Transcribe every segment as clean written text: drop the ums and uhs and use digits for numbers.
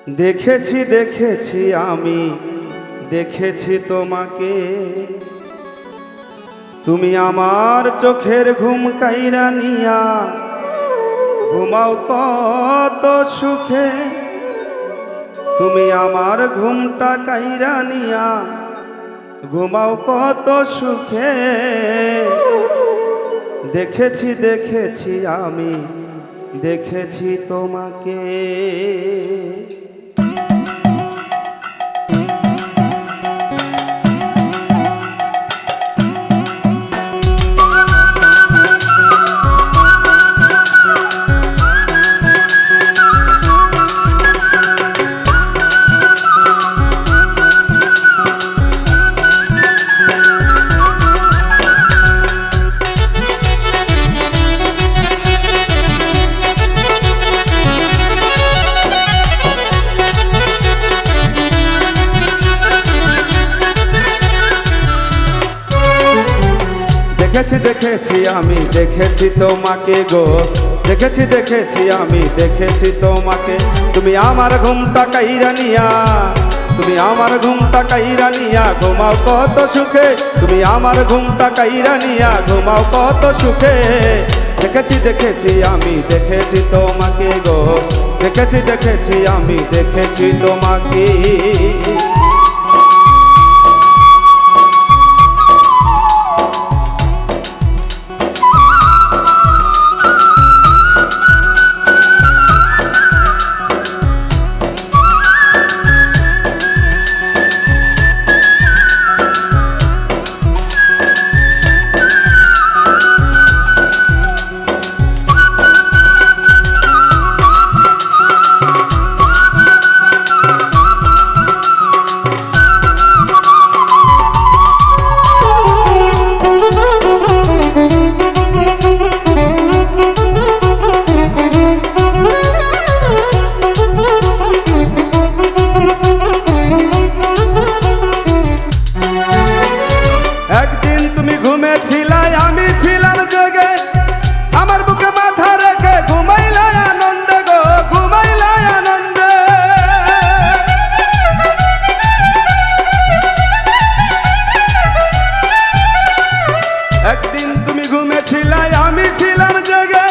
দেখেছি দেখেছি আমি দেখেছি তোমাকে, তুমি আমার চোখের ঘুম কাইরা নিয়া ঘুমাও কত সুখে। তুমি আমার ঘুমটা কাইরা নিয়া ঘুমাও কত সুখে। দেখেছি দেখেছি আমি দেখেছি তোমাকে। দেখেছি দেখেছি আমি দেখেছি তোমাকে গো, দেখেছি দেখেছি আমি দেখেছি তোমাকে। তুমি আমার ঘুমটা কাইরা নিয়া, তুমি আমার ঘুমটা কাইরা নিয়া ঘুমাও কত সুখে। তুমি আমার ঘুমটা কাইরা নিয়া ঘুমাও কত সুখে। দেখেছি দেখেছি আমি দেখেছি তোমাকে গো, দেখেছি দেখেছি আমি দেখেছি তোমাকে। একদিন তুমি ঘুমেছিলাই আমি ছিলাম জেগে, আমার বুকে মাথা রেখে ঘুমাইলাই আনন্দে গো, ঘুমাইলাই আনন্দে। একদিন তুমি ঘুমেছিলাই আমি ছিলাম জেগে,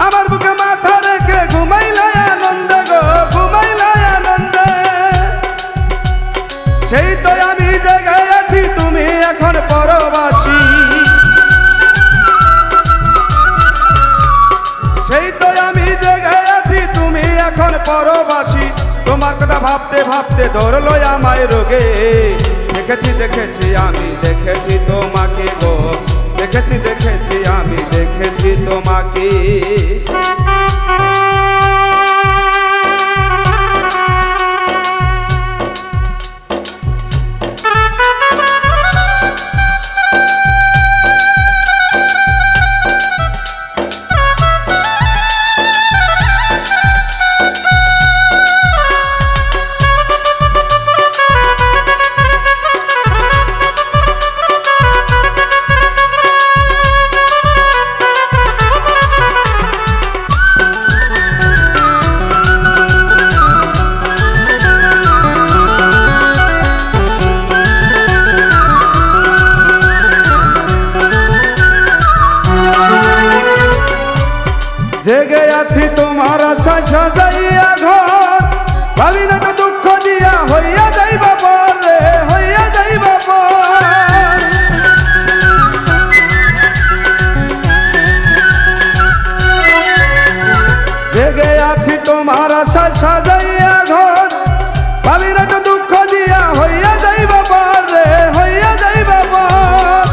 আমার বুকে মাথা রেখে ঘুমাইলাই আনন্দে গো, ঘুমাইলাই আনন্দে। সেই তো আমি জেগে আছি তুমি এখন পরবাসী, সেই তো আমি জেগে আছি তুমি এখন পরবাসী। তোমার কথা ভাবতে ভাবতে ধরলো আমায় রোগে। দেখেছি দেখেছি আমি দেখেছি তোমাকে গো, দেখেছি দেখেছি আমি দেখেছি তোমাকে। জেগে আছি তোমার আশায় সাজাইয়া ঘর, ভাবি না তো দুঃখ দিয়া হইয়া যাইবা পর রে, হইয়া যাইবা পর। জেগে আছি তোমার আশায় সাজাইয়া ঘর, ভাবি না তো দুঃখ দিয়া হইয়া যাইবা পর রে, হইয়া যাইবা পর।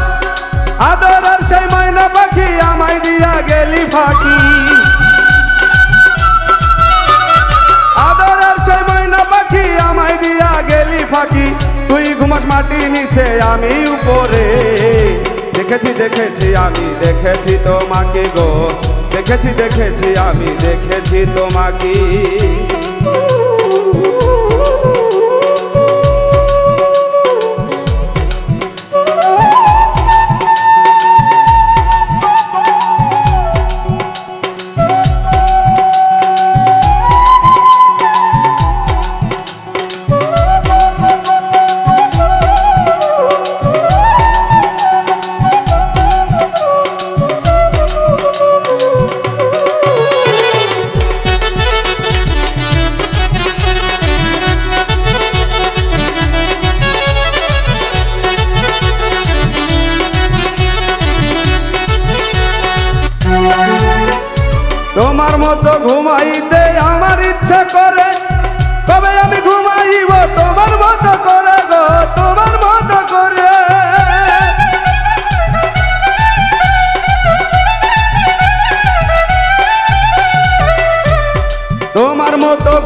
আদর আর সেই ময়না পাখি আমায় দিয়া গেলি ফাঁকি, আদর আর সেই ময়না পাখি আমায় দিয়া গেলি ফাঁকি। তুই ঘুমাস মাটি নিচে আমি উপরে। দেখেছি দেখেছি আমি দেখেছি তোমাকে গো, দেখেছি দেখেছি আমি দেখেছি তোমাকে।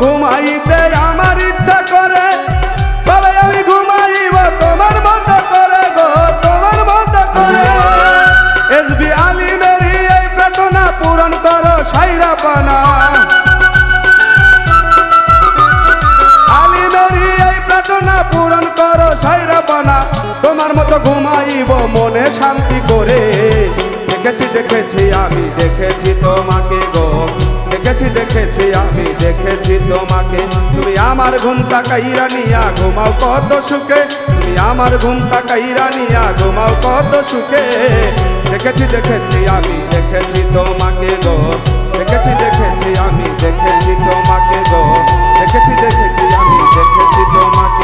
ঘুমাইতে আমার ইচ্ছা করে, তবে আমি ঘুমাইব তোমার মতো করে গো, তোমার মতো করে। এসবি আলিমেরি এই প্রার্থনা পূরণ করো সাইরা পানা, আলিমেরি এই প্রার্থনা পূরণ করো সাইরা পানা। তোমার মতো ঘুমাইব মনে শান্তি করে। দেখেছি দেখেছি আমি দেখেছি তোমাকে গো, দেখেছি দেখেছি আমি দেখেছি তোমাকে। তুমি আমার ঘুমটা কাইরা নিয়া ঘুমাও কত সুখে, তুমি আমার ঘুমটা কাইরা নিয়া ঘুমাও কত সুখে। দেখেছি দেখেছি আমি দেখেছি তোমাকে গো, দেখেছি দেখেছি আমি দেখেছি তোমাকে গো, দেখেছি দেখেছি আমি দেখেছি তোমাকে।